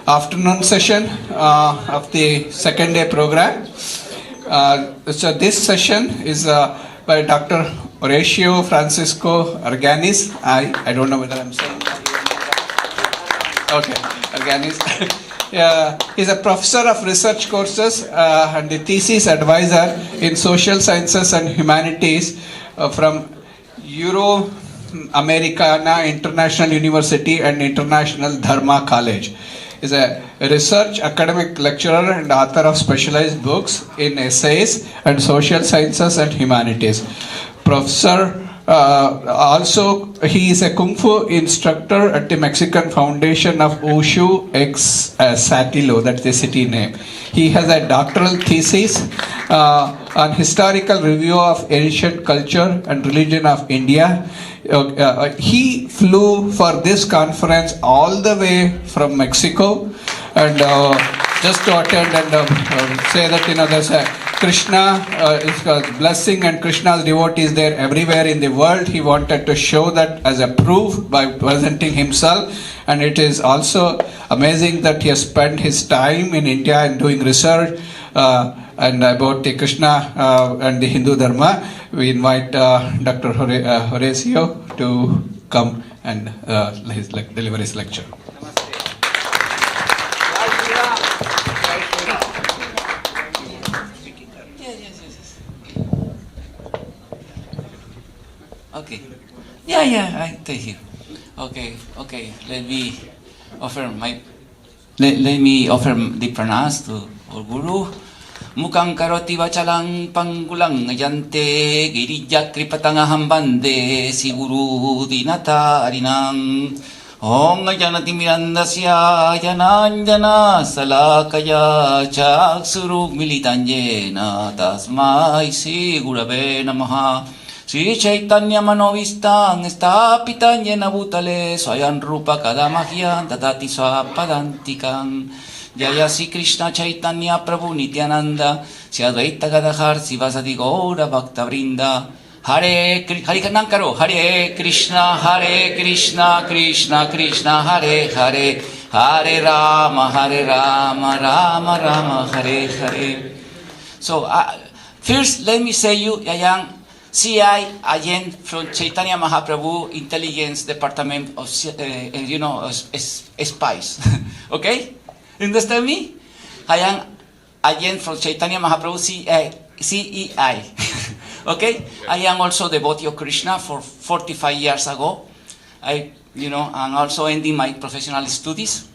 afternoon session of the second day program. So this session is by Dr. Horacio Francisco Arganis. I don't know whether I'm saying that. Okay, Arganis. He's a professor of research courses and the thesis advisor in social sciences and humanities from Euro-Americana International University and International Dharma College. Is a research academic lecturer and author of specialized books in essays and social sciences and humanities. Professor, also he is a Kung Fu instructor at the Mexican Foundation of Wushu ex Satilo, that's the city name. He has a doctoral thesis on historical review of ancient culture and religion of India. He flew for this conference all the way from Mexico and just to attend and say that there's a Krishna blessing and Krishna's devotees there everywhere in the world. He wanted to show that as a proof by presenting himself, and it is also amazing that he has spent his time in India and doing research and about the Krishna and the Hindu Dharma. We invite Dr. Horacio to come and deliver his lecture. Okay. I take you. Okay. Let me offer the pranams to our Guru. Mukang karoti vachalang panggulang yante girija kripatangaham bande siguru dinata arinang Om janati mirandasya jananjana salakaya chaksuru militanjena tasmai sigurave namaha Sri Chaitanya Manovistang Stapitanyena Bhutale Swayan Rupa Kadamahyam Dadati Swapadantikam Jaya Sri Krishna Chaitanya Prabhu Nityananda Sri Advaita Gadadhar Sivasadi Gaura Bhakta Vrinda Hare Krishna Hare Krishna Krishna Krishna Hare Hare Hare Rama Rama Rama Hare Hare. So first let me say you Yayang CI agent from Chaitanya Mahaprabhu Intelligence Department of spies. Okay? Understand me? I am agent from Chaitanya Mahaprabhu CEI. Okay? I am also devotee of Krishna for 45 years ago. I'm also ending my professional studies.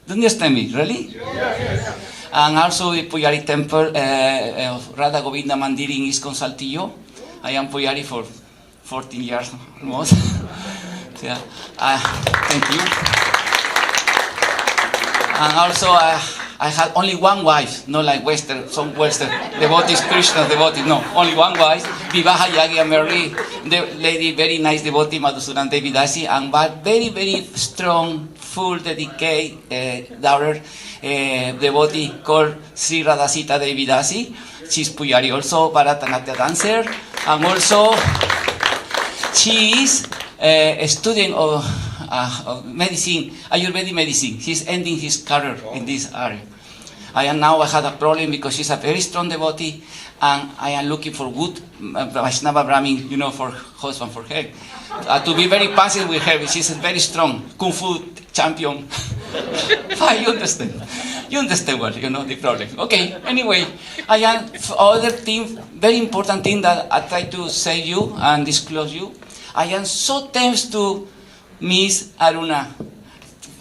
Do you understand me? Really? Yes. And also the Pujari Temple of Radha Govinda Mandir in Iskon Saltillo. I am Pujari for 14 years almost. Thank you. And also I had only one wife, not like some Western devotees, Krishna devotees. No, only one wife. Vivaha Yagya Mary, the lady, very nice devotee, Madhusudan Devi Dasi, and very, very strong, full, dedicated daughter, devotee called Sri Radhasita Devi Dasi. She's Pujari also, Bharatanatyam dancer, and also she is a student of medicine, Ayurvedic medicine. She's ending his career in this area. I had a problem because she's a very strong devotee, and I am looking for good Vaishnava Brahmin, for husband for her. To be very patient with her, she's a very strong Kung Fu champion. You understand? You understand well, the problem. Okay, anyway, I have other thing, very important thing that I try to say you and disclose you. I am so thanks to Miss Aruna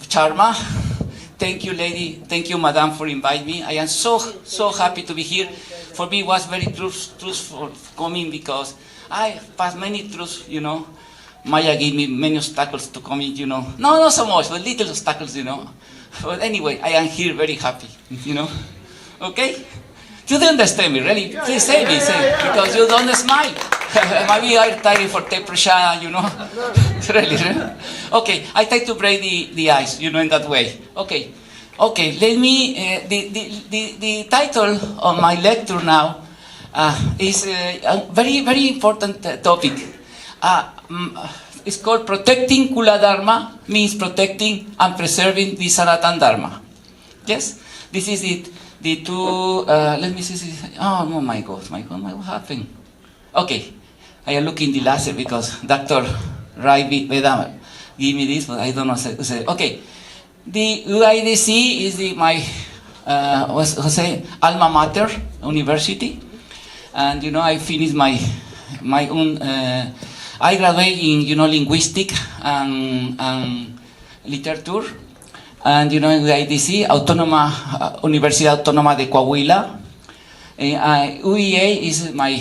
Sharma. Thank you, lady. Thank you, madam, for inviting me. I am so happy to be here. For me, it was very truthful coming because I passed many truths, Maya gave me many obstacles to come in, No, not so much, but little obstacles, But anyway, I am here very happy, Okay? You don't understand me, really? Please say me, because you don't smile. Maybe I'm tired for depression, really. Okay, I try to break the ice, in that way. Okay, let me, the title of my lecture now is a very, very important topic. It's called Protecting Kula Dharma, means protecting and preserving the Sanatana Dharma. Yes, this is it. The two. Let me see. Oh no, my God, what happened? Okay, I am looking the laser because Dr. Rai Vedam give me this, but I don't know. Okay, the VHPA-DC is my Jose alma mater university, and I finished my own. I graduated in linguistic and literature, and in VHPA-DC, Universidad Autónoma de Coahuila. UEA is my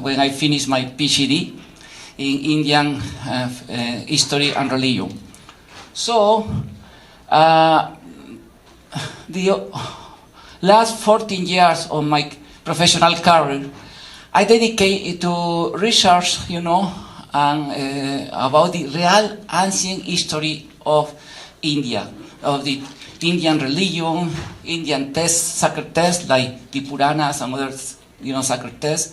when I finished my PhD in Indian history and religion. So the last 14 years of my professional career, I dedicate to research, and about the real ancient history of India, of the Indian religion, Indian texts, sacred texts like the Puranas and other, sacred texts.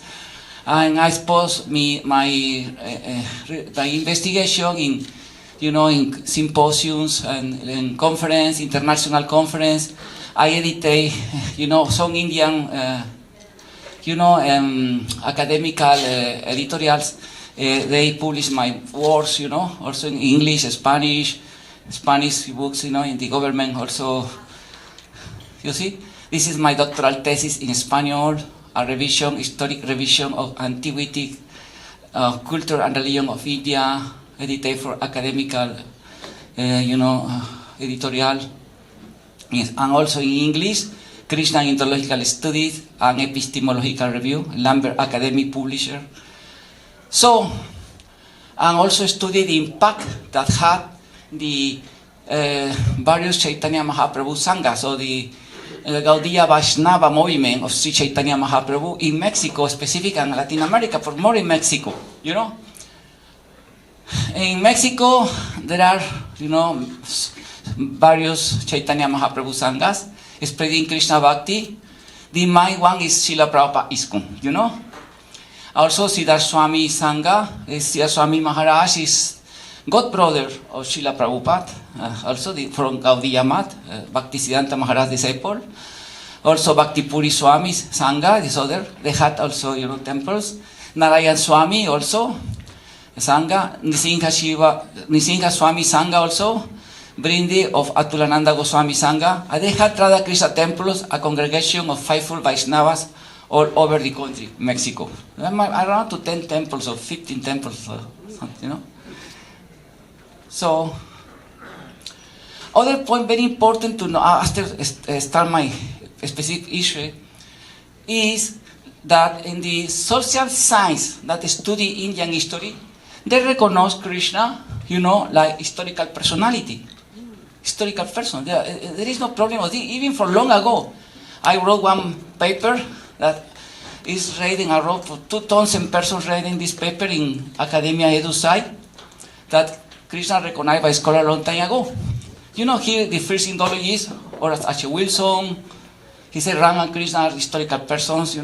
And I suppose my investigation in, in symposiums and conference, international conference. I edit, some Indian, academical editorials. They publish my works, also in English, Spanish books, in the government also. You see, this is my doctoral thesis in Spanish, a historic revision of antiquity, culture and religion of India, edited for academical, editorial. Yes, and also in English, Krishna in Theological Studies and Epistemological Review, Lambert Academic Publisher. So, and also studied the impact that had the various Chaitanya Mahaprabhu Sanghas, so the Gaudiya Vaishnava movement of Sri Chaitanya Mahaprabhu in Mexico, specifically and Latin America, but more in Mexico, In Mexico, there are, various Chaitanya Mahaprabhu Sanghas spreading Krishna Bhakti. The main one is Srila Prabhupada ISKCON, Also, Siddhar Swami Sangha, Siddhar Swami Maharaj is god brother of Srila Prabhupada, also from Gaudiya Math, Bhaktisiddhanta Maharaj disciple. Also, Bhakti Puri Swami Sangha, this other, they had also, temples. Narayan Swami also, Sangha. Nisingha Swami Sangha also. Brindi of Atulananda Goswami Sangha. And they had Radha Krishna temples, a congregation of faithful Vaishnavas all over the country, Mexico. Around to 10 temples or 15 temples, So, other point very important to know after start my specific issue is that in the social science that study Indian history, they recognize Krishna, like historical personality, historical person. There is no problem with it. Even for long ago, I wrote one paper that is reading. I wrote for 2,000 persons reading this paper in Academia Edu site that Krishna recognized by scholar a long time ago. Here the first Indologist, Horace H. Wilson, he said Ram and Krishna are historical persons,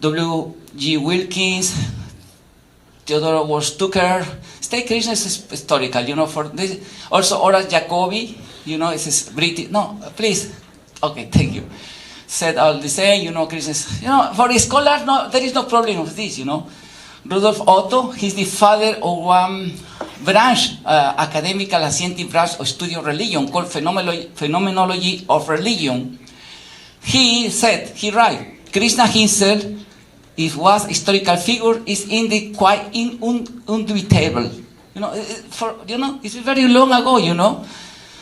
W.G. Wilkins, Theodore Ward Tucker. State Krishna is historical, for this. Also Horace Jacobi, is British. No, please. Okay, thank you. Said all the same, Krishna is, for the scholars, no, there is no problem with this, Rudolf Otto, he's the father of one branch, academical and scientific branch of study of religion called Phenomenology of Religion. He write, Krishna himself, if was historical figure, is quite indubitable. It's very long ago,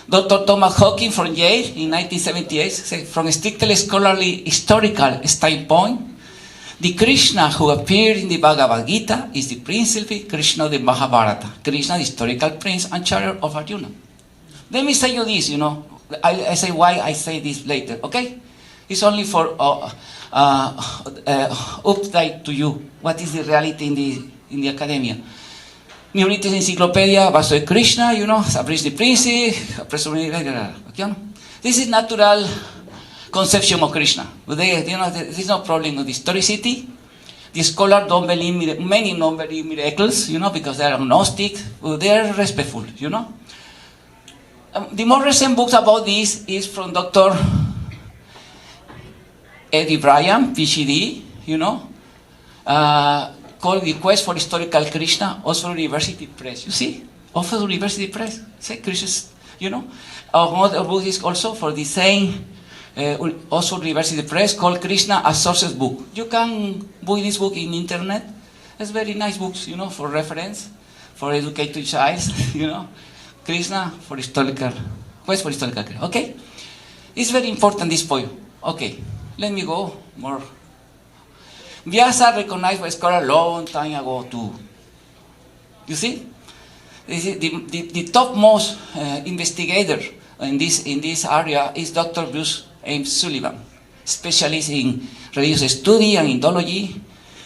Dr. Thomas Hawking from Yale in 1978 said, from a strictly scholarly historical standpoint, the Krishna who appeared in the Bhagavad Gita is the principal Krishna of the Mahabharata. Krishna, the historical prince and chariot of Arjuna. Let me say you this, I say why I say this later, okay? It's only for update to you. What is the reality in the academia? Neuritis Encyclopedia, Vaso de Krishna, Sabris the Prince, This is natural conception of Krishna. There is no problem with historicity. The scholars don't believe, many don't believe miracles, because they are agnostic, they are respectful, The more recent books about this is from Dr. Eddie Bryan, PhD, called Request for Historical Krishna, Oxford University Press. You see? Oxford University Press. Say Krishna, Another book is also for the same Oxford University Press called Krishna, a Sources Book. You can buy this book in internet. It's very nice books, for reference, for educated child, Krishna for historical, Quest for Historical Krishna. Okay? It's very important, this point. Okay, let me go more. Vyasa recognized by scholar a long time ago too. You see? This is the topmost investigator in this area is Dr. Bruce Ames Sullivan, specialist in religious study and Indology.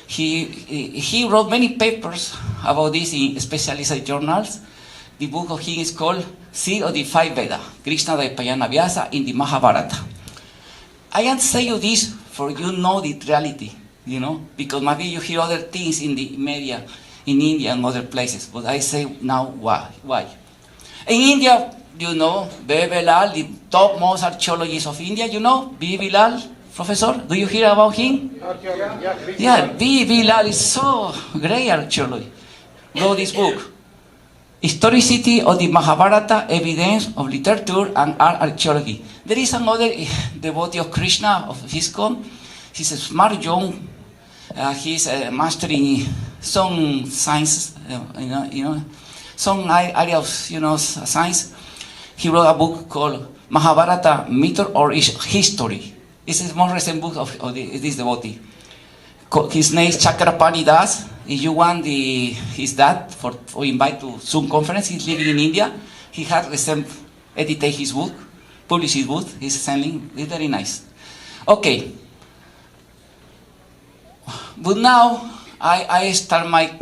He wrote many papers about this in specialized journals. The book of him is called Seed of the Five Veda, Krishna Dvaipayana Vyasa in the Mahabharata. I can say you this for you know the reality, because maybe you hear other things in the media in India and other places, but I say now why. In India, B. Bilal, the topmost archaeologist of India, B. Bilal, professor, do you hear about him? Yeah, B. Bilal is so great archaeologist. Wrote this book, Historicity of the Mahabharata, Evidence of Literature and Art Archaeology. There is another devotee of Krishna, of ISKCON. He's a smart young, he's a master in some science, some area of science. He wrote a book called Mahabharata, Myth or History. This is the most recent book of this devotee. His name is Chakrapani Das. If you want his dad for invite to Zoom conference, he's living in India. He had recent edited his book, published his book. He's selling. It's very nice. Okay. But now I start my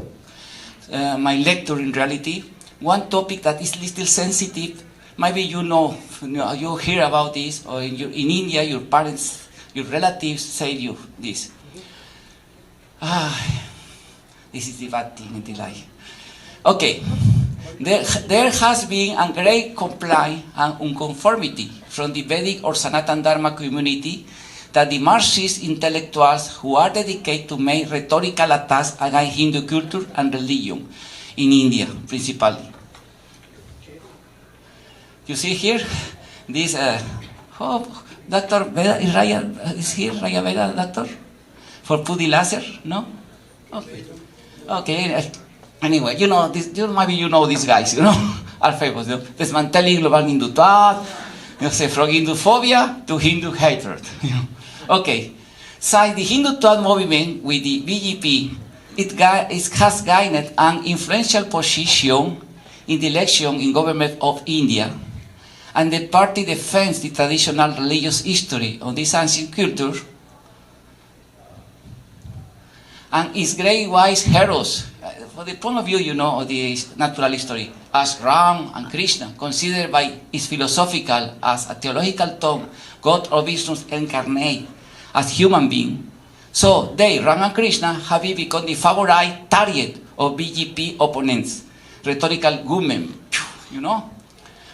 lecture in reality. One topic that is little sensitive. Maybe you hear about this, or in India, your parents, your relatives say you this. This is the bad thing in the life. Okay, there has been a great complaint and unconformity from the Vedic or Sanatana Dharma community that the Marxist intellectuals who are dedicated to make rhetorical attacks against Hindu culture and religion in India, principally. You see here, this, Dr. Veda, is here, Raya Veda, doctor? For Pudi Laser, no? Okay. Anyway, maybe you know these guys, are famous, Dismantling global Hindutva, from Hinduphobia to Hindu hatred, Okay, so the Hindutva movement with the VGP, it has gained an influential position in the election in government of India, and the party defends the traditional religious history of this ancient culture and its great wise heroes, from the point of view, of the natural history, as Ram and Krishna, considered by its philosophical as a theological tone, God or Vishnu incarnate as human being. So they, Ram and Krishna, have become the favorite target of BJP opponents, rhetorical gunmen,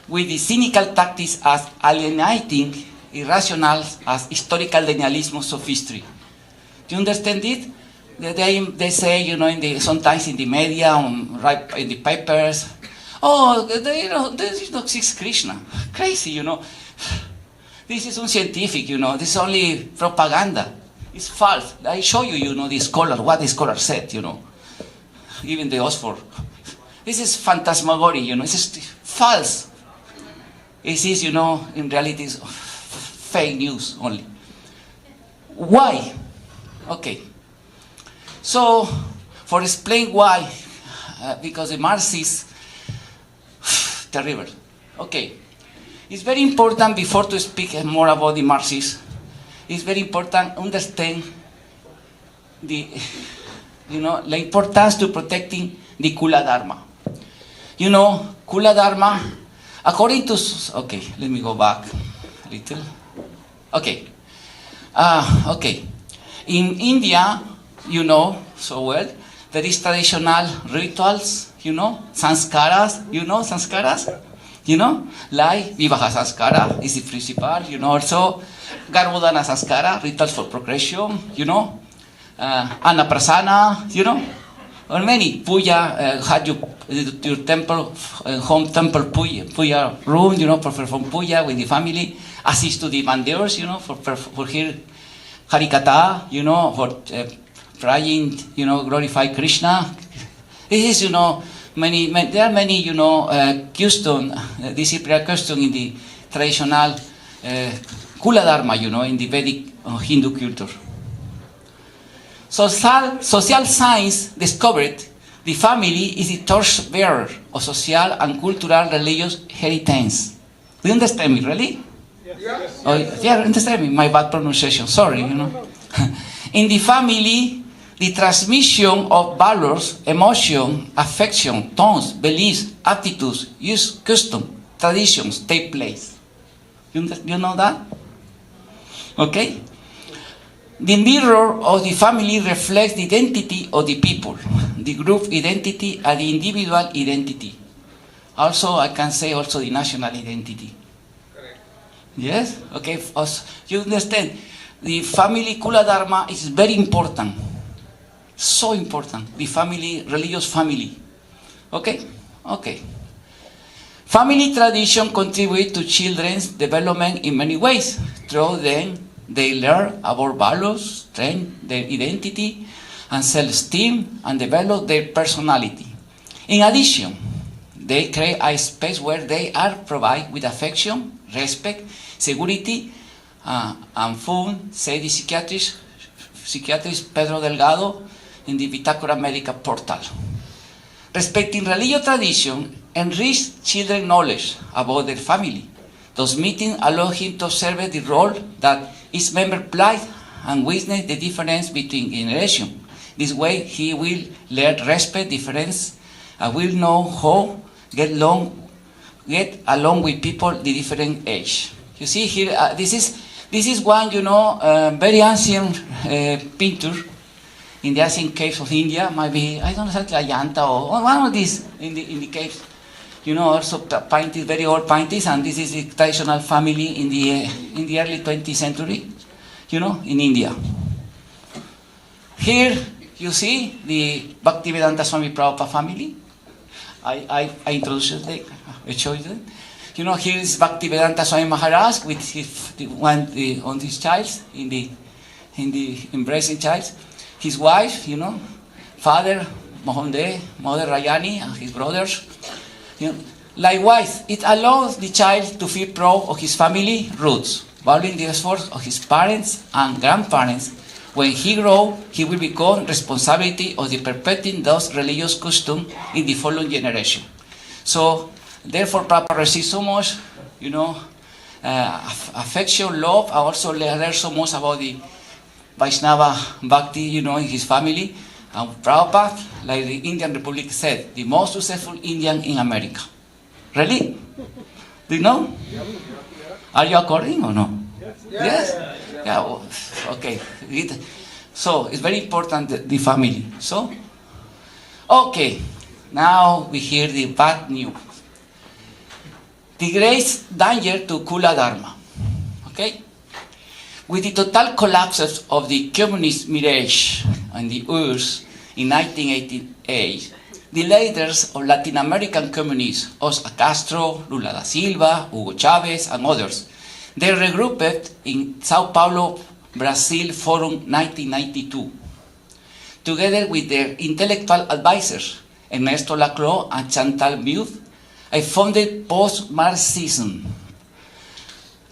with the cynical tactics as alienating, irrational as historical denialism of history. Do you understand it? They say, sometimes in the media, in the papers, this not exist Krishna. Crazy, This is unscientific, This is only propaganda. It's false. I show you, the scholar, what the scholar said, Even the Oxford. This is phantasmagory, This is false. It is, in reality, it's fake news only. Why? Okay. So, for explain why, because the Marxists, terrible. Okay, it's very important before to speak more about the Marxists. It's very important to understand the importance to protecting the Kula Dharma. Kula Dharma, according to, okay, let me go back a little. Okay, in India, so well, there is traditional rituals, sanskaras, sanskaras? you know, like Vivaha Saskara is the principal, you know, also Garbodana Saskara, rituals for progression, you know, Anaprasana, you know, or many. Puya, had your temple, home temple Puya room, you know, for perform Puya with the family, assist to the manders, you know, for here Harikata, you know, for praying, you know, glorify Krishna. This is, you know, there are many, you know, custom, disciplinary custom in the traditional Kula Dharma, you know, in the Vedic Hindu culture. Social science discovered the family is the torchbearer of social and cultural religious heritage. Do you understand me, really? Yes. Oh, yeah, understand me. My bad pronunciation. Sorry, you know. In the family, the transmission of values, emotion, affection, tones, beliefs, attitudes, use, custom, traditions take place. You know that? Okay? The mirror of the family reflects the identity of the people, the group identity and the individual identity. Also, I can say also the national identity. Correct. Yes? Okay, you understand? The family Kula Dharma is very important. So important. The family, religious family. Okay? Okay. Family tradition contribute to children's development in many ways. Through them, they learn about values, strengthen their identity and self-esteem, and develop their personality. In addition, they create a space where they are provided with affection, respect, security, and fun, say the psychiatrist Pedro Delgado in the Bitácora Medical portal. Respecting religious tradition, enrich children's knowledge about their family. Those meetings allow him to observe the role that each member plays and witness the difference between generations. This way, he will learn respect difference and will know how get along with people the different age. You see here, this is one, you know, very ancient painter in the ancient caves of India. Maybe I don't know, like Ajanta or one of these in the caves. You know, also paintings, very old paintings, and this is the traditional family in the early 20th century, you know, in India. Here you see the Bhaktivedanta Swami Prabhupada family. I introduced it, I showed it. You know, here is Bhaktivedanta Swami Maharaj with on his child, in the embracing child. His wife, you know, father Mohandev, mother Rayani, and his brothers. You know, likewise, it allows the child to feel proud of his family roots, valuing the efforts of his parents and grandparents. When he grows, he will become responsibility of the perpetuating those religious customs in the following generation. So, therefore, Prabhupada receives so much, you know, affection, love. I also learned so much about the Vaishnava Bhakti, you know, in his family. And Prabhupada, like the Indian Republic said, the most successful Indian in America. Really? Do you know? Are you according or no? Yes? Yeah, well, okay. So, it's very important, the family. So, okay. Now we hear the bad news. The great danger to Kula Dharma. Okay? With the total collapse of the communist mirage and the URSS in 1988, the leaders of Latin American communists, Oscar Castro, Lula da Silva, Hugo Chavez, and others, they regrouped in Sao Paulo, Brazil Forum 1992, together with their intellectual advisors, Ernesto Laclau and Chantal Mouffe. I founded Post-Marxism,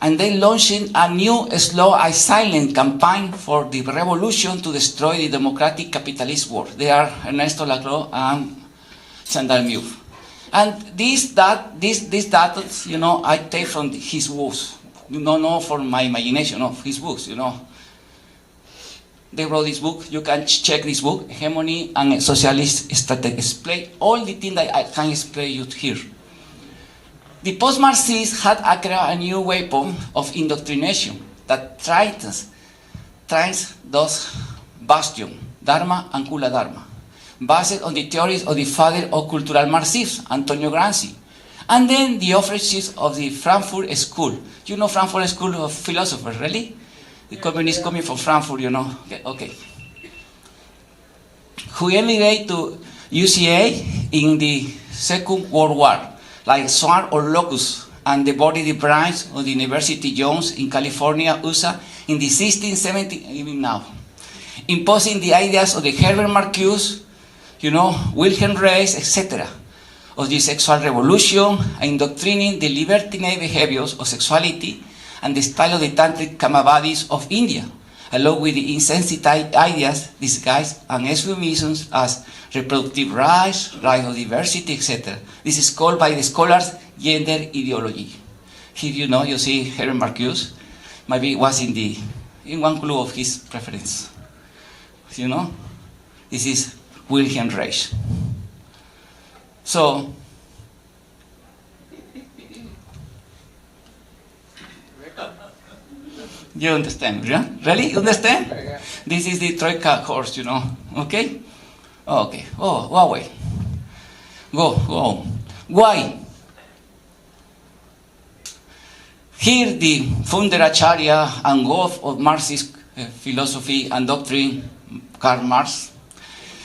and they launched a new slow and silent campaign for the revolution to destroy the democratic capitalist world. They are Ernesto Laclau and Chantal Mouffe. And these data, you know, I take from his books. You don't know from my imagination of his books, you know. They wrote this book. You can check this book, Hegemony and Socialist Strategy. Explain all the things that I can explain you here. The post-Marxists had created a new weapon of indoctrination that threatens those bastions, Dharma and Kula Dharma, based on the theories of the father of cultural Marxism, Antonio Gramsci, And then the officers of the Frankfurt School. You know Frankfurt School of Philosophers, really? The communists coming from Frankfurt, you know. Okay. Who emigrated to UCA in the Second World War, like swarm or locusts, and devoted the branch of the University Jones in California, USA, in the 1670s, even now. Imposing the ideas of the Herbert Marcuse, you know, Wilhelm Reich, etc., of the sexual revolution, and indoctrinating the libertine behaviors of sexuality and the style of the tantric kamavadis of India, along with the insensitive ideas disguised and euphemisms as reproductive rights, right of diversity, etc. This is called by the scholars gender ideology. If you know, you see Herbert Marcuse, maybe it was in one clue of his preference. You know, this is Wilhelm Reich. So, you understand, yeah? Really? You understand? This is the Troika course, you know, okay? Okay, oh, Huawei. Go on. Why? Here the founder Acharya and god of Marxist philosophy and doctrine, Karl Marx,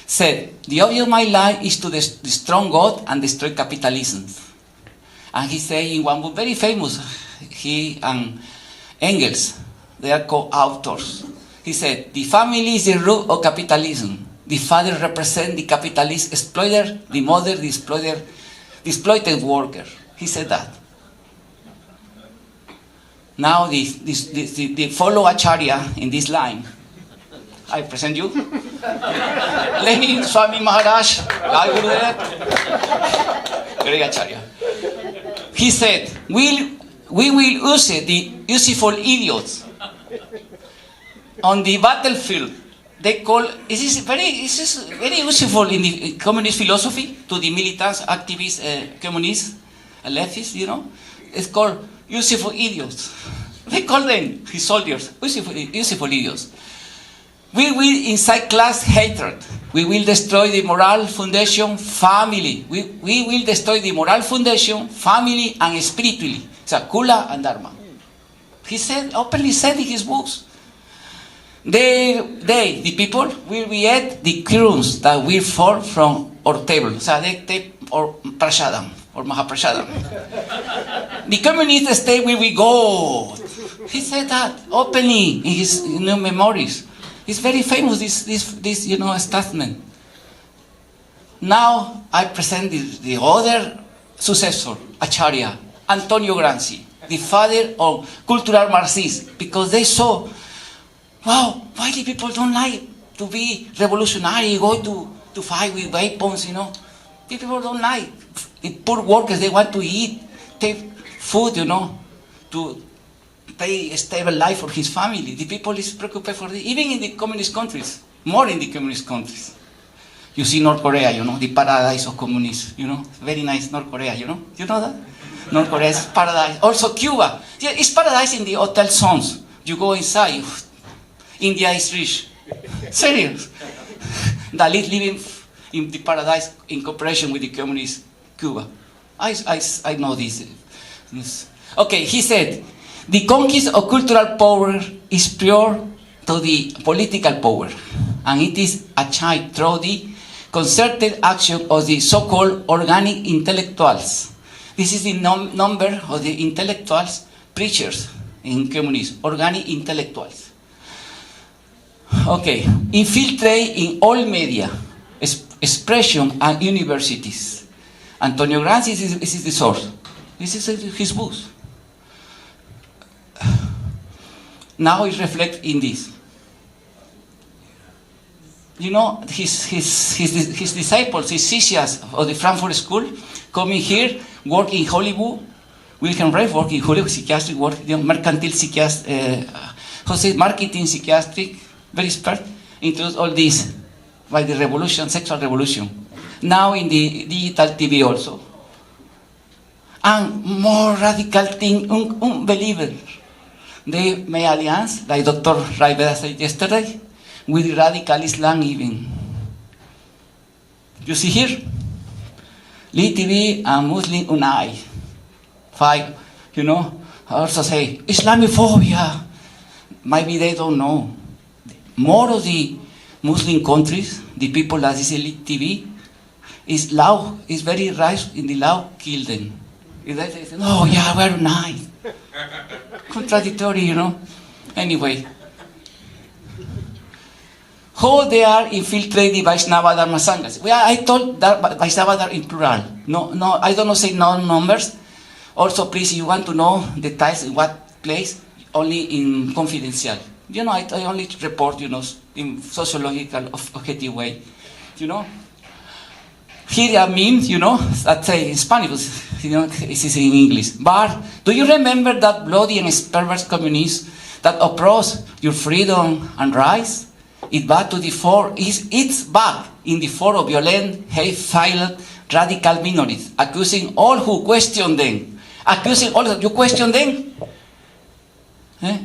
said, the object of my life is to destroy God and destroy capitalism. And he said in one book, very famous, he and Engels, they are co-authors. He said, the family is the root of capitalism. The father represents the capitalist exploiter, the mother the exploited worker. He said that. Now the follow Acharya in this line. I present you. Lenin Swami Maharaj, I will do Great Acharya. He said, we will use the useful idiots on the battlefield. They call this is very useful in the communist philosophy to the militants, activists, communists, leftists. You know, it's called useful idiots. They call them his soldiers useful idiots. We will incite class hatred. We will destroy the moral foundation, family. We will destroy the moral foundation, family, and spiritually. So Kula and Dharma. He said, openly said in his books. The people, will be at the crumbs that will fall from our table. So they or prasadam, or Mahaprasadam. The communist state will be God. He said that openly in his memoirs. It's very famous, this statement. Now I present the other successor, Acharya, Antonio Gramsci, the father of cultural Marxists, because they saw, wow, why the people don't like to be revolutionary, go to fight with weapons, you know. The people don't like. The poor workers, they want to eat, take food, you know, to pay a stable life for his family. The people is preoccupied for this, even in the communist countries, more in the communist countries. You see North Korea, you know, the paradise of communists, you know, very nice North Korea, you know that? North Korea is paradise. Also Cuba, yeah, it's paradise in the hotel zones. You go inside, India is rich. Serious. Dalit living in the paradise in cooperation with the communist Cuba. I know this. Okay, he said, the conquest of cultural power is prior to the political power, and it is achieved through the concerted action of the so-called organic intellectuals. This is the number of the intellectuals, preachers in communism, organic intellectuals. Okay, infiltrate in all media, expression, and universities. Antonio Gramsci is the source. This is his books. Now it reflects in this. You know, his disciples, his sishyas of the Frankfurt School, coming here, work in Hollywood. Wilhelm Reich work in Hollywood, psychiatric work, mercantile psychiatric, marketing psychiatric, very expert, introduced all this by the revolution, sexual revolution. Now in the digital TV also. And more radical thing, unbelievable. They made alliance, like Dr. Raiveda said yesterday, with the radical Islam even. You see here? Lee TV and Muslim unite. fight, you know. Also say Islamophobia. Maybe they don't know. More of the Muslim countries, the people that is elite TV, is law, is very right in the law, kill them. If they say, oh yeah, very nice. Contradictory, you know. Anyway. How they are infiltrated the Vaishnava Dharma Sanghas. Well, I told that Vaishnava Dharma in plural. No, I don't know say no numbers. Also, please, if you want to know the details in what place, only in confidential. You know, I only report, you know, in sociological, objective way. You know. Here are memes, you know, that say in Spanish, you know, this is in English. But do you remember that bloody and perverse communists that oppress your freedom and rights? It's back in the form of violent, hate-filled, radical minorities, accusing all who question them. Accusing all you question them?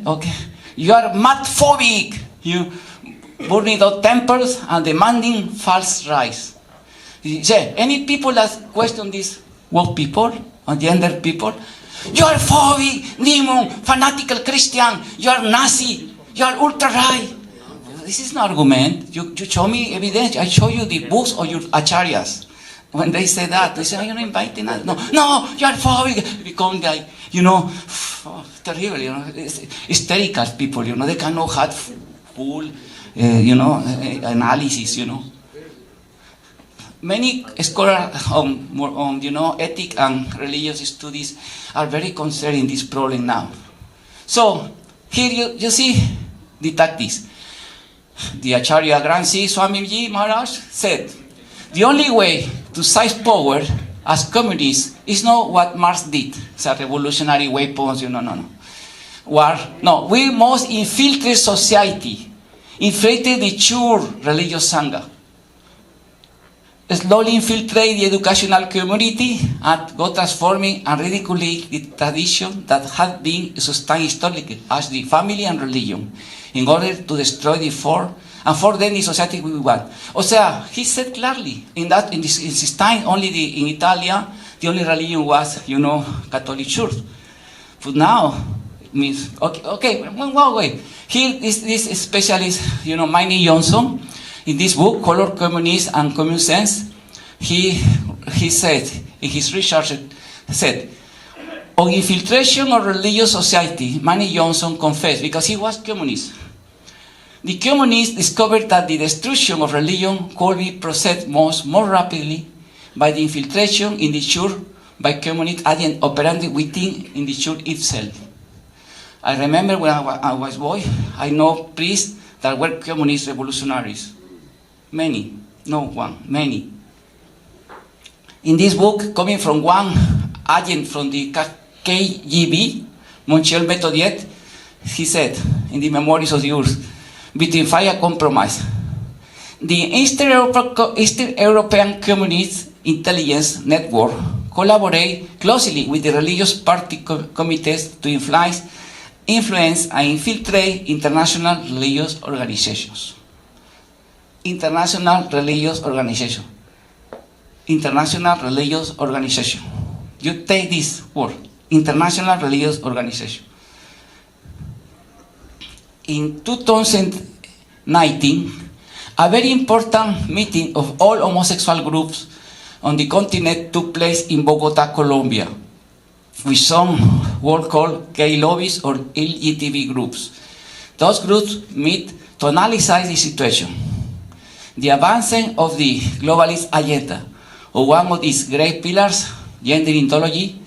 Okay. You are mad-phobic. You burning out temples and demanding false rights. Any people that question these woke people or gender people, you are phobic, demon, fanatical Christian, you are Nazi, you are ultra-right. This is an argument. You show me evidence. I show you the books of your acharyas. When they say that, they say, you're not inviting us. No, you are phobic. Become like, you know, terrible, you know, hysterical people, you know, they cannot have full, you know, analysis, you know. Many scholars on, you know, ethic and religious studies are very concerned in this problem now. So, here you see the tactics. The Acharya Gransi Swamiji Maharaj said, the only way to seize power as communists is not what Marx did, it's a revolutionary weapons, you know, no. War, no, we must infiltrate society, infiltrate the true religious Sangha, slowly infiltrate the educational community and go transforming and ridiculing the tradition that had been sustained historically as the family and religion, in order to destroy the form, and for then the society we want. O sea, he said clearly, in his time, only in Italia, the only religion was, you know, Catholic Church. But now, it means, okay, one way. Here is this specialist, you know, Miney Johnson, in this book, Color, Communism, and Common Sense, he said, in his research, said, on infiltration of religious society, Manny Johnson confessed, because he was communist. The communists discovered that the destruction of religion could be processed more rapidly by the infiltration in the church by communist agents operating within in the church itself. I remember when I was a boy, I know priests that were communist revolutionaries. Many, no one, many. In this book, coming from one agent from the KGB, Monsieur Betodiet, he said, in the Memories of the Earth, between fire compromise. The Eastern European Communist Intelligence Network collaborate closely with the religious party committees to influence and infiltrate international religious organizations. International religious organization. International religious organization. You take this word, international religious organization. In 2019, a very important meeting of all homosexual groups on the continent took place in Bogota, Colombia, with some what called gay lobbies or LGTB groups. Those groups meet to analyze the situation. The advancement of the globalist agenda, or one of its great pillars, gender ideology,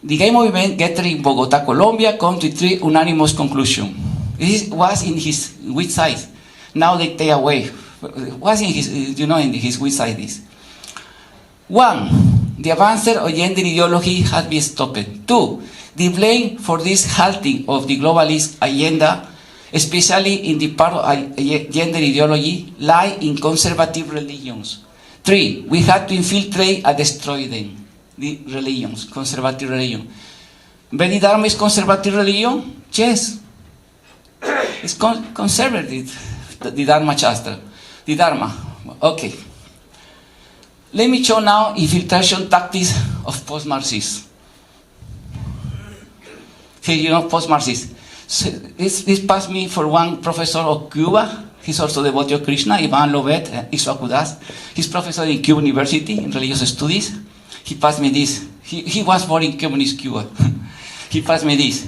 the gay movement gathered in Bogota, Colombia, come to three unanimous conclusions. This was in his website. Now they take away. Was in his, you know, in his website this. 1. The advancement of gender ideology has been stopped. 2. The blame for this halting of the globalist agenda, especially in the part of gender ideology, lie in conservative religions. 3. We had to infiltrate and destroy them. The religions, conservative religion. Very Dharma is conservative religion? Yes. It's conservative, the Dharma Shastra. The Dharma, okay. Let me show now infiltration tactics of post-Marxists. He, post-Marxist. So this passed me for one professor of Cuba. He's also devotee of Krishna, Ivan Lovet, Iswakudas. He's professor in Cuba University in religious studies. He passed me this. He was born in communist Cuba. He passed me this.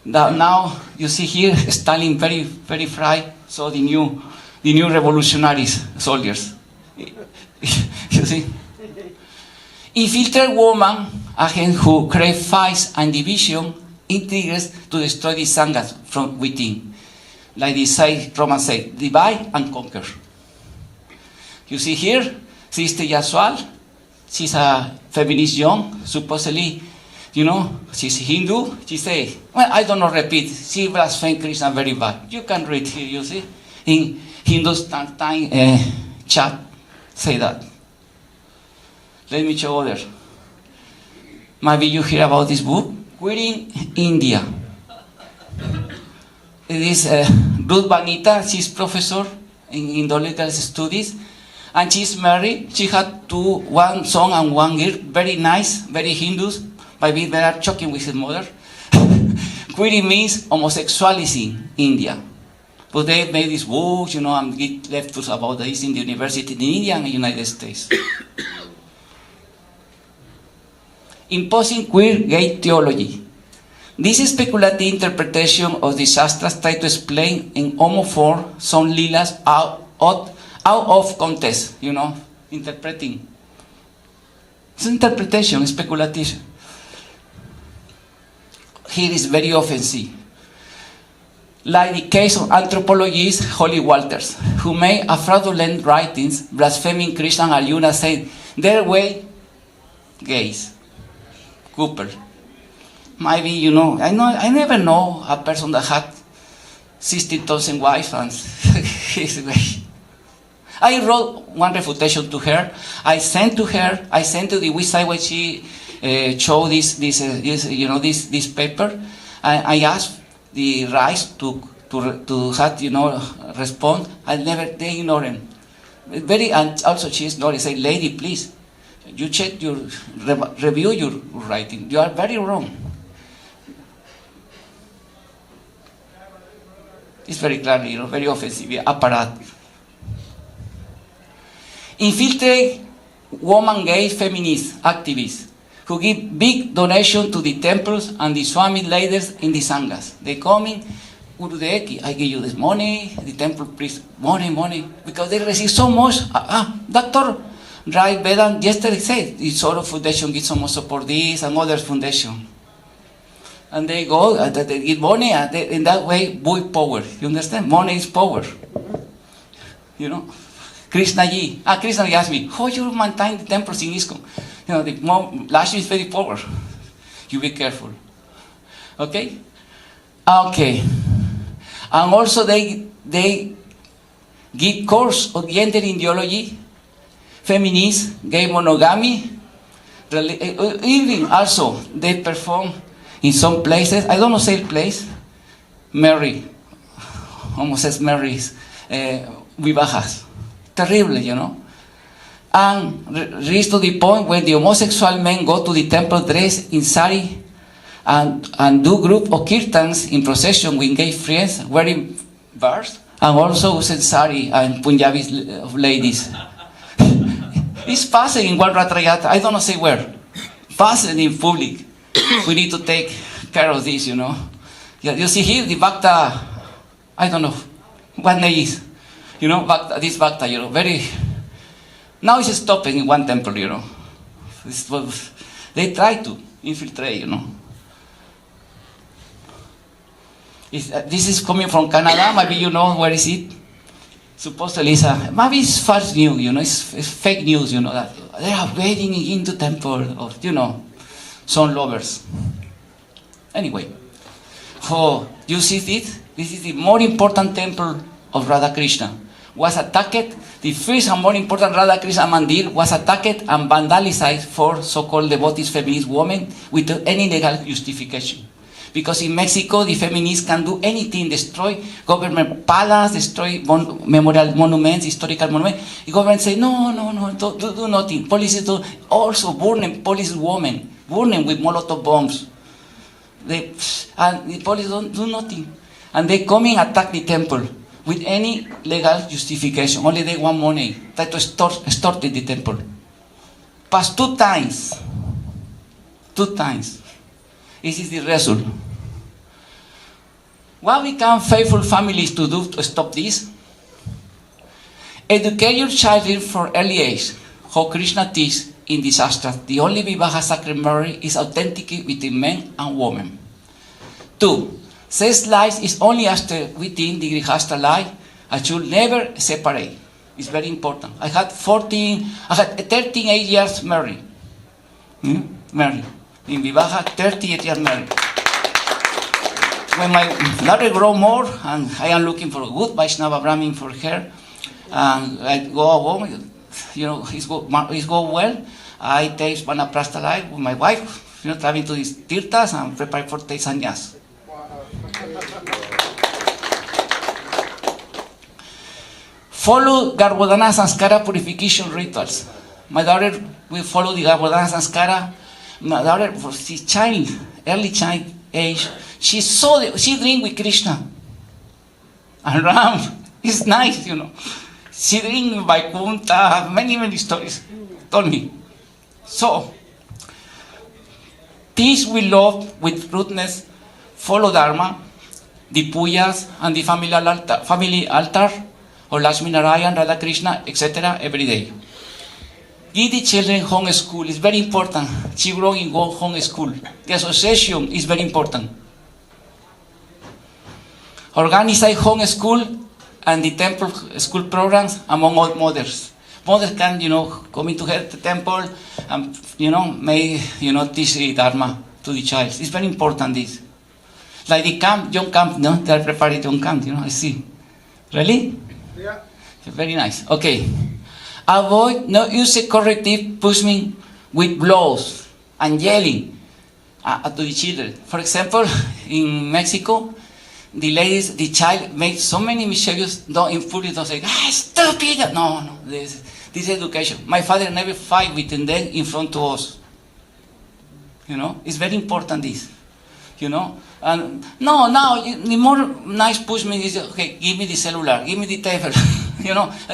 Now you see here Stalin very, very fried. So the new revolutionaries, soldiers. You see? Infiltrated woman, agent who crave fights and division, intrigues to destroy the sanghas from within. Like the Romans say, divide and conquer. You see here, Sister Yaswal, she's a feminist young, supposedly, she's Hindu. She say, well, I don't know, repeat, she blasphemed Krishna very bad. You can read here, you see, in Hindustan chat, say that. Let me show other. Maybe you hear about this book. We're in India. It is Ruth Vanita. She's professor in theological studies, and she's married. She had one son and one girl. Very nice, very Hindus. Maybe they are choking with his mother. Query means homosexuality in India. But they made this book, and get lectures about this in the university in India and the United States. Imposing queer gay theology. This speculative interpretation of the Shastras try to explain in homophore some lilas out of context, interpreting. It's interpretation, speculative. Here is very offensive. Like the case of anthropologist Holly Walters, who made a fraudulent writings blaspheming Krishna and Arjuna, saying, their way, gays. Cooper. Maybe, I never know a person that had 60,000 wives and he's gay. I wrote one refutation to her. I sent to the website where she showed this paper. I asked the rights to have, respond. They ignore him. And also she ignored. Say, lady, please. You check review your writing. You are very wrong. It's very clear, very offensive. Apparat. Infiltrate woman gay feminist activists who give big donation to the temples and the Swami leaders in the sanghas. They come in, Gurudeki, I give you this money, the temple priest, money, because they receive so much. Doctor Rai Vedant yesterday said the Soro Foundation gives so much support this and other foundation. And they go, they give money, and in that way, build power. You understand? Money is power. Krishna ji asked me, how you maintain the temples in ISKCON? The Lakshmi is very power. You be careful. Okay? Okay. And also they give course of gender ideology, feminist, gay monogamy, even also they perform in some places, I don't know say place, Mary, homosexuals marries, vivajas. Terrible, And reach to the point where the homosexual men go to the temple dressed in sari and do group of kirtans in procession with gay friends wearing bars and also using sari and Punjabi ladies. It's passing in one Ratrayat, I don't know say where. Passing in public. We need to take care of this, You see here the Bhakta, I don't know what name is. Bhakta, this Bhakta, very. Now it's stopping in one temple, They try to infiltrate, This is coming from Canada, maybe you know where is it? Supposedly maybe it's false news, it's fake news, that they are waiting into temple of, some lovers. Anyway, you see this? This is the more important temple of Radha Krishna. Was attacked, the first and more important Radha Krishna Mandir was attacked and vandalized for so-called devotees feminist women without any legal justification. Because in Mexico, the feminists can do anything, destroy government palace, destroy memorial monuments, historical monuments. The government say, no, do nothing. Police do also burn police women, burn them with Molotov bombs. And the police don't do nothing. And they come and attack the temple with any legal justification. Only they want money. Try to extort the temple. Passed 2 times. 2 times. This is the result. What we can faithful families to do to stop this? Educate your children from early age how Krishna teaches in the Shastras. The only Vivaha sacred marriage is authentic between men and women. 2. Sex life is only after within the Grihastha life and should never separate. It's very important. I had 13 years married. Married. In Vivaha, 38 years married. When my daughter grow more, and I am looking for a good Vaishnava Brahmin for her, and I go home, it's go well. I take Vanaprastha life with my wife, traveling to these tirthas and prepare for take sannyas. Follow Garbhodana Sanskara purification rituals. My daughter will follow the Garbhodana Sanskara. My daughter, she's child, early child age, she drink with Krishna. And Ram, it's nice, She drink with Vaikuntha, many stories, told me. So, teach with love, with rudeness, follow Dharma, the pujas and the family altar, or Lakshmi Narayan, Radha Krishna, etc. every day. Give the children home school. It's very important. Children in home school. The association is very important. Organize home school and the temple school programs among all mothers. Mothers can, come into the temple and, may, teach the Dharma to the child. It's very important, this. Like the camp, young camp, they are preparing young camp, I see. Really? Yeah. Very nice. Okay. Avoid not use corrective punishment with blows and yelling to the children. For example, in Mexico, the child made so many mischievous, don't say, stupid. No, this is education. My father never fight with them in front of us. It's very important, this. And the more nice punishment is, okay, give me the cellular, give me the table. I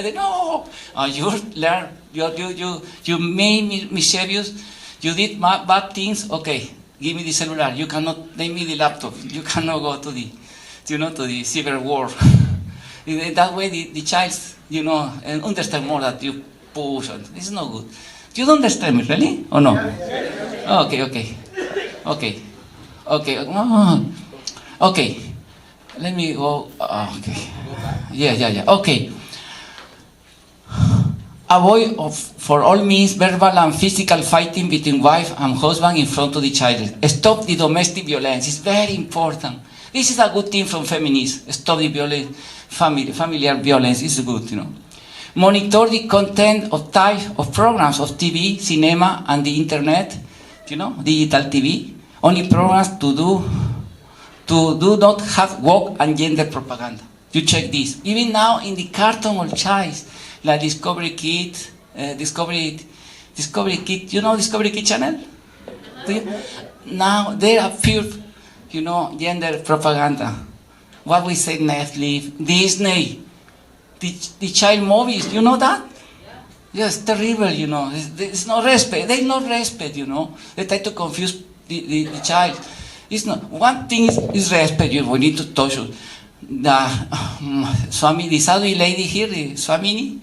said, no, you learn, you made mischievous, you did bad things, okay, give me the cellular, you cannot, take me the laptop, you cannot go to the, to the cyber war. That way the child, understand more that you push, it's not good. You don't understand me, really, or no? Okay. Okay, let me go, okay. Yeah, okay. Avoid for all means verbal and physical fighting between wife and husband in front of the child. Stop the domestic violence. It's very important. This is a good thing from feminists. Stop the violence, familiar violence is good, Monitor the content of type of programs of TV, cinema, and the internet, digital TV. Only programs to do not have woke and gender propaganda. You check this. Even now in the cartoon or child, like Discovery Kids, Discovery Kids, Discovery Kids channel? Now they appear, gender propaganda. What we say Netflix, Disney, the child movies, you know that? Yes, terrible, There's no respect. There's no respect, They try to confuse the child. It's not. One thing is respect. We need to touch it. The sadhu lady here, the Swamini,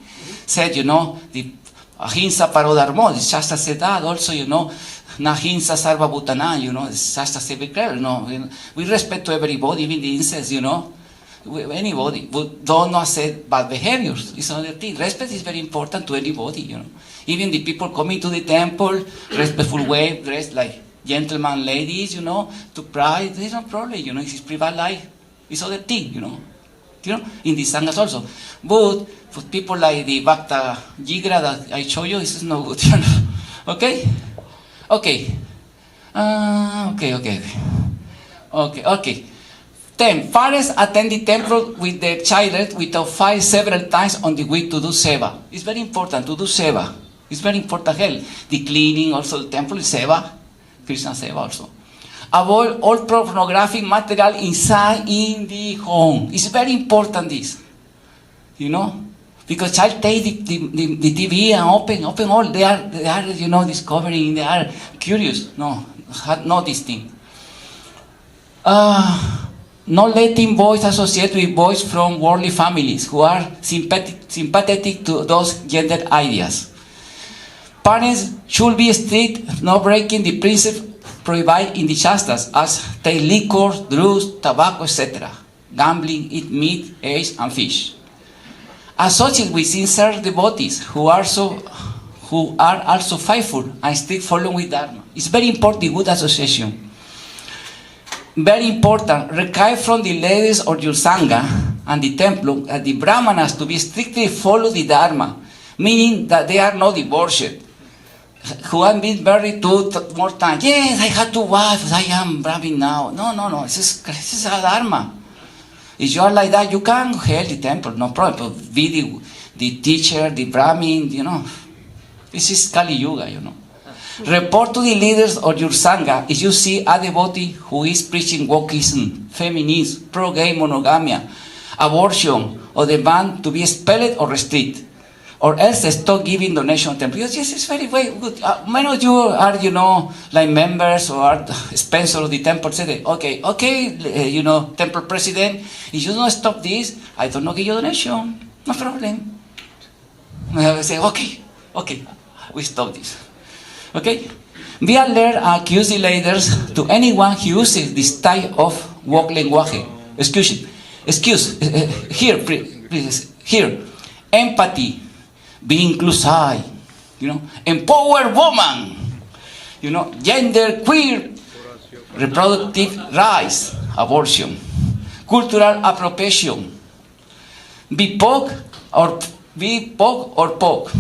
said, the ahimsa parodharmo, the Shastra said that also, nahimsa sarva bhutana, the Shastra said very clear, we respect to everybody, even the incest, anybody, but don't not say bad behaviors. It's another thing. Respect is very important to anybody, Even the people coming to the temple, respectful way, dressed like gentlemen, ladies, to pray, there's no problem, it's private life. It's other thing, in the sanghas also. But for people like the Bhakta Jigra that I show you, this is no good, Okay? Okay. Okay. 10. Parents attend the temple with their child without fight several times on the week to do seva. It's very important to do seva. It's very important help. The cleaning also, the temple is seva. Krishna seva also. Avoid all pornographic material inside in the home. It's very important this, you know, because child take the TV and open all. They are you know, discovering. They are curious. No this thing. Not letting boys associate with boys from worldly families who are sympathetic to those gender ideas. Parents should be strict, not breaking the principles provided in the Shastras, as take liquor, drugs, tobacco, etc. Gambling, eat meat, eggs, and fish. Associate with sincere devotees who are also faithful and strict following with Dharma. It's very important, good association. Very important, require from the ladies of your Sangha and the temple and the Brahmanas to be strictly follow the Dharma, meaning that they are not divorced. Who have been married 2 more times. Yes, I had 2 wives, I am Brahmin now. No, this is a Dharma. If you are like that, you can help the temple, no problem. But be the teacher, the Brahmin, you know. This is Kali Yuga, you know. Report to the leaders of your Sangha if you see a devotee who is preaching wokeism, feminism, pro-gay monogamia, abortion, or demand to be expelled or restricted, or else stop giving donation to temple. Yes, it's very good. Many of you are, you know, like members or are sponsors of the temple. Say, okay, you know, temple president, if you don't stop this, I don't give you donation. No problem. I say, okay, we stop this. Okay? Be alert and accuse the leaders to anyone who uses this type of woke language. Here, please, here. Empathy, be inclusive, you know, empower woman, you know, gender, queer, reproductive rights, abortion, cultural appropriation, be POC or POC,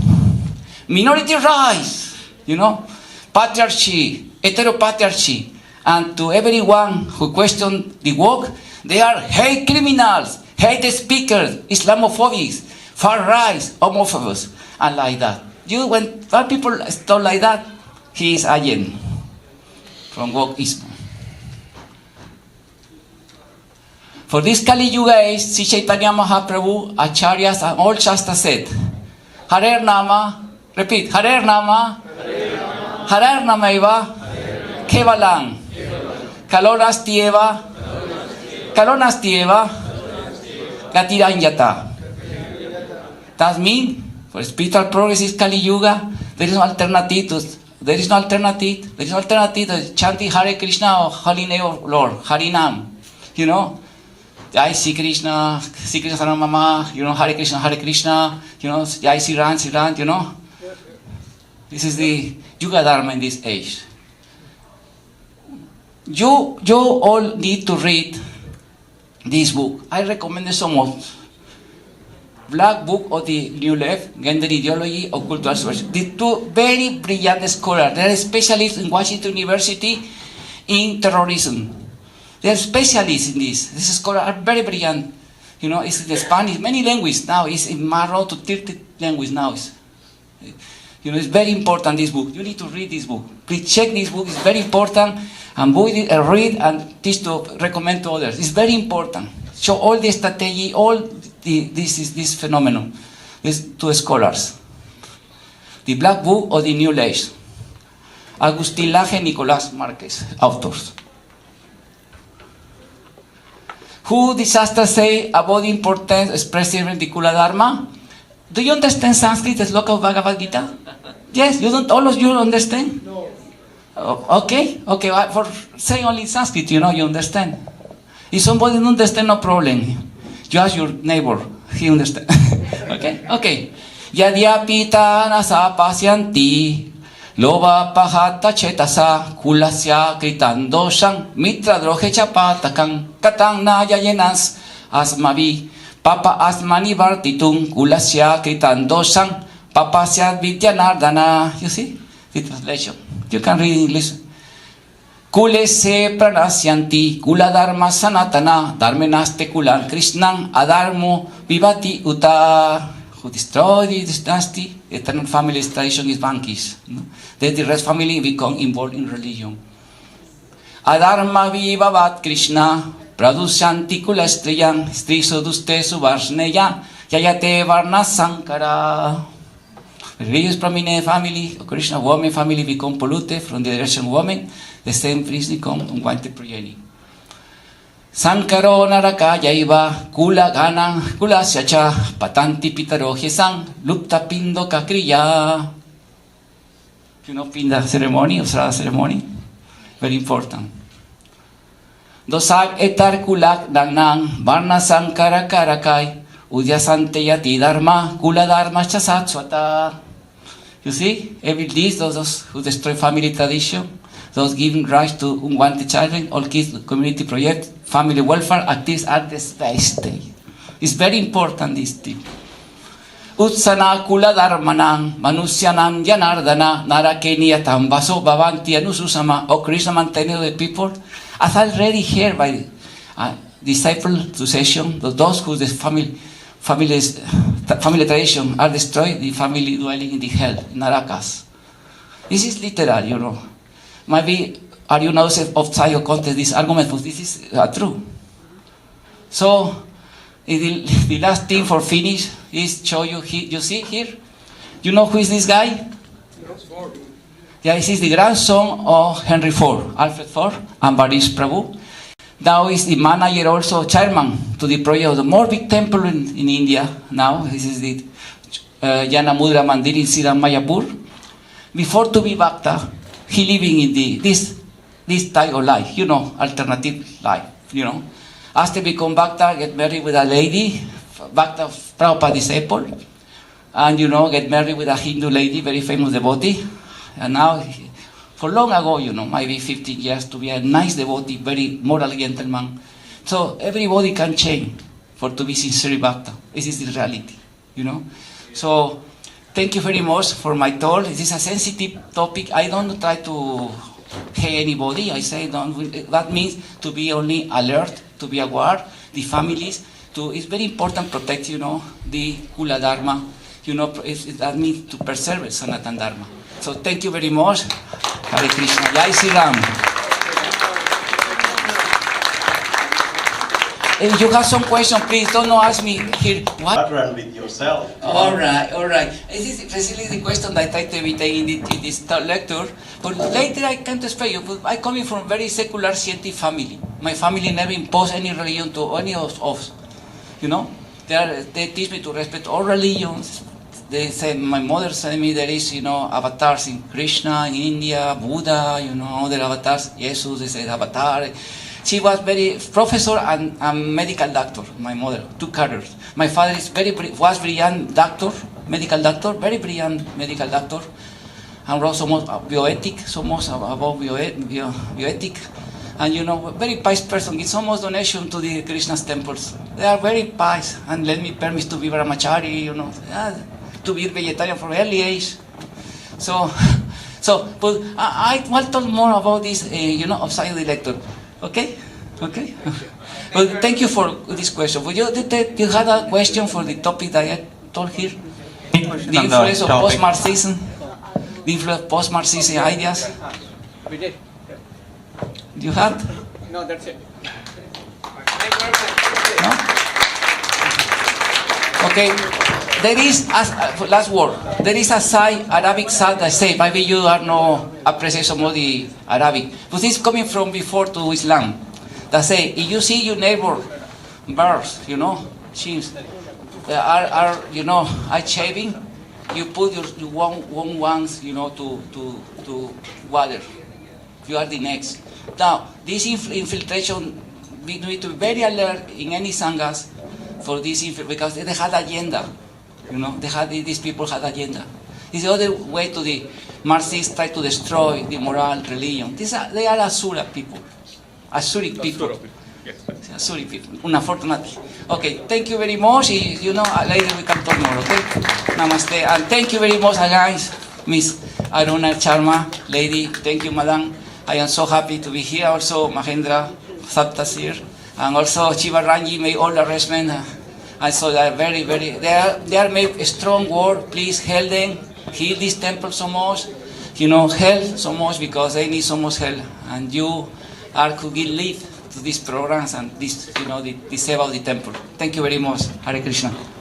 minority rights, you know, patriarchy, heteropatriarchy, and to everyone who question the woke, they are hate criminals, hate speakers, Islamophobics, far right, homophobes, and like that. When people talk like that, he is agent from wokeism. For this Kali Yuga age, Sri Chaitanya Mahaprabhu, Acharyas, and all Shastra said, Harer Nama, repeat, Harer Nama, Harer Namaiva, Kevalang, Kalonastieva, Gatiranyata. That means, for spiritual progress is Kali Yuga, there is no alternative. There is no alternative to chanting Hare Krishna or Holy Name of Lord, Harinam. You know, Jai Sri Krishna Saramama, you know, Hare Krishna, you know, Jai Sri Ram, you know. This is the Yuga Dharma in this age. You all need to read this book. I recommend it so much. Black Book of the New Left, Gender Ideology of Cultural Subversion. The 2 very brilliant scholars. They are specialists in Washington University in terrorism. They are specialists in this. These scholars are very brilliant. You know, it's in Spanish, many languages now. It's in Maro to 30 languages now. You know, it's very important, this book. You need to read this book. Please check this book. It's very important. And read and teach to recommend to others. It's very important. Show all the strategy, this phenomenon, to scholars. The Black Book of the New Age. Agustín Laje, Nicolás Márquez, authors. Who the Shastra say about the importance expressing the Kula Dharma? Do you understand Sanskrit, the sloka of Bhagavad Gita? Yes, you don't. All of you understand? No. Okay. For say only Sanskrit, you know, you understand. If somebody don't understand, no problem. You ask your neighbor, he understand. Okay. Yadyapita nasa pasyanti loba pahata chetasa kulasya kritando sang mitra drohe chapatakang katang na yayenas asmavi papa asmani vartitung kulasya kritando sang papa syad vidyanardana. You see the translation. You can read English. Kule se pranasyanti kula dharma sanatana dharmenaste kulan krishnam adharmo vivati uta. Who destroy this dynasty, eternal family tradition is vanquished. Then the rest family become involved in religion. Adharma vivavat Krishna, pradusyanti kula striyam, striso duste suvarsneya, yayate varna sankara. Religious prominent family, Krishna woman family become polluted from the direction woman, the same priest become unwanted progeny. Sankaro naraka yaiva, kula ganang, kula syacha, patanti pitaro hisang, lupta pindo kakriya. You know, pinda ceremony, Usrada ceremony, very important. Dosag etar kulak nang varna sankara karakai, udyasante yati dharma, kula dharma chasatswata. You see, every these those who destroy family tradition, those giving rise to unwanted children, all kids, community project, family welfare activities are the space day. It's very important this thing. Utsana kula dharmanang manusyanang yanardana narakeniyatam vaso bhavanti anususama. O Krishna maintainer the people, as already heard by disciple succession, those whose family tradition are destroyed, the family dwelling in the hell, narakas. This is literal, you know. Maybe are you now outside your context this argument, but this is true. So the last thing for finish is show you. You see here. You know who is this guy? Yeah, this is the grandson of Henry Ford, Alfred Ford, and Barish Prabhu. Now is the manager, also chairman to the project of the more big temple in India. Now this is the Jana Mudra Mandir in Siram Mayapur. Before to be Bhakta, he living in this type of life, you know, alternative life, you know. After become Bhakta, get married with a lady, Bhakta Prabhupada disciple, and you know, get married with a Hindu lady, very famous devotee, and now. For long ago, you know, maybe 15 years, to be a nice devotee, very moral gentleman. So everybody can change for to be sincere Bhakta. This is the reality, you know. So thank you very much for my talk. This is a sensitive topic. I don't try to hate anybody. I say that means to be only alert, to be aware, the families. It's very important to protect, you know, the Kula Dharma. You know, that means to preserve Sanatana Dharma. So thank you very much. Hare Krishna. Jai Sri Ram. If you have some question, please don't ask me here. What? Run with yourself. All right. This is precisely the question that I try to evite in this lecture. But later I can explain you. But I come from very secular scientific family. My family never imposed any religion to any of us. You know, they teach me to respect all religions. They say, my mother said me there is, you know, avatars in Krishna, in India, Buddha, you know, other avatars, Jesus, they say avatar. She was very professor and medical doctor, my mother, 2 careers. My father is was brilliant doctor, medical doctor, very brilliant medical doctor. And also bioethic, somos about bioethic. And you know, very pious person, gives almost donation to the Krishna's temples. They are very pious and let me permit to be brahmachari, you know. To be vegetarian from early age. But I want to talk more about this, you know, outside the lecture. Okay? Well, thank you for this question. But you had a question for the topic that I told here? The influence of post-Marxism? The influence of post-Marxism ideas? We did. You had? No, that's it. No? Okay. There is, last word, there is a side, Arabic side that say, maybe you are no appreciation of the Arabic, but it's coming from before to Islam, that say, if you see your neighbor, birds, you know, sheep, are you know, are shaving, you put your one ones, you know, to water. You are the next. Now, this infiltration, we need to be very alert in any sanghas for this, because they had agenda. You know, these people had agenda. It's the other way to the Marxists try to destroy the moral religion. They are Asura people. Asuric people. Asuric people. Unfortunately. Okay, thank you very much. You know, later we can talk more, okay? Namaste. And thank you very much, guys. Miss Aruna Sharma, lady. Thank you, madam. I am so happy to be here. Also, Mahendra Saptasir. And also, Chiva Ranji made all the arrangements. And so they are very, they are made a strong word. Please help them, heal this temple so much, you know, help so much because they need so much help. And you are who give life to these programs and this, this about the temple. Thank you very much. Hare Krishna.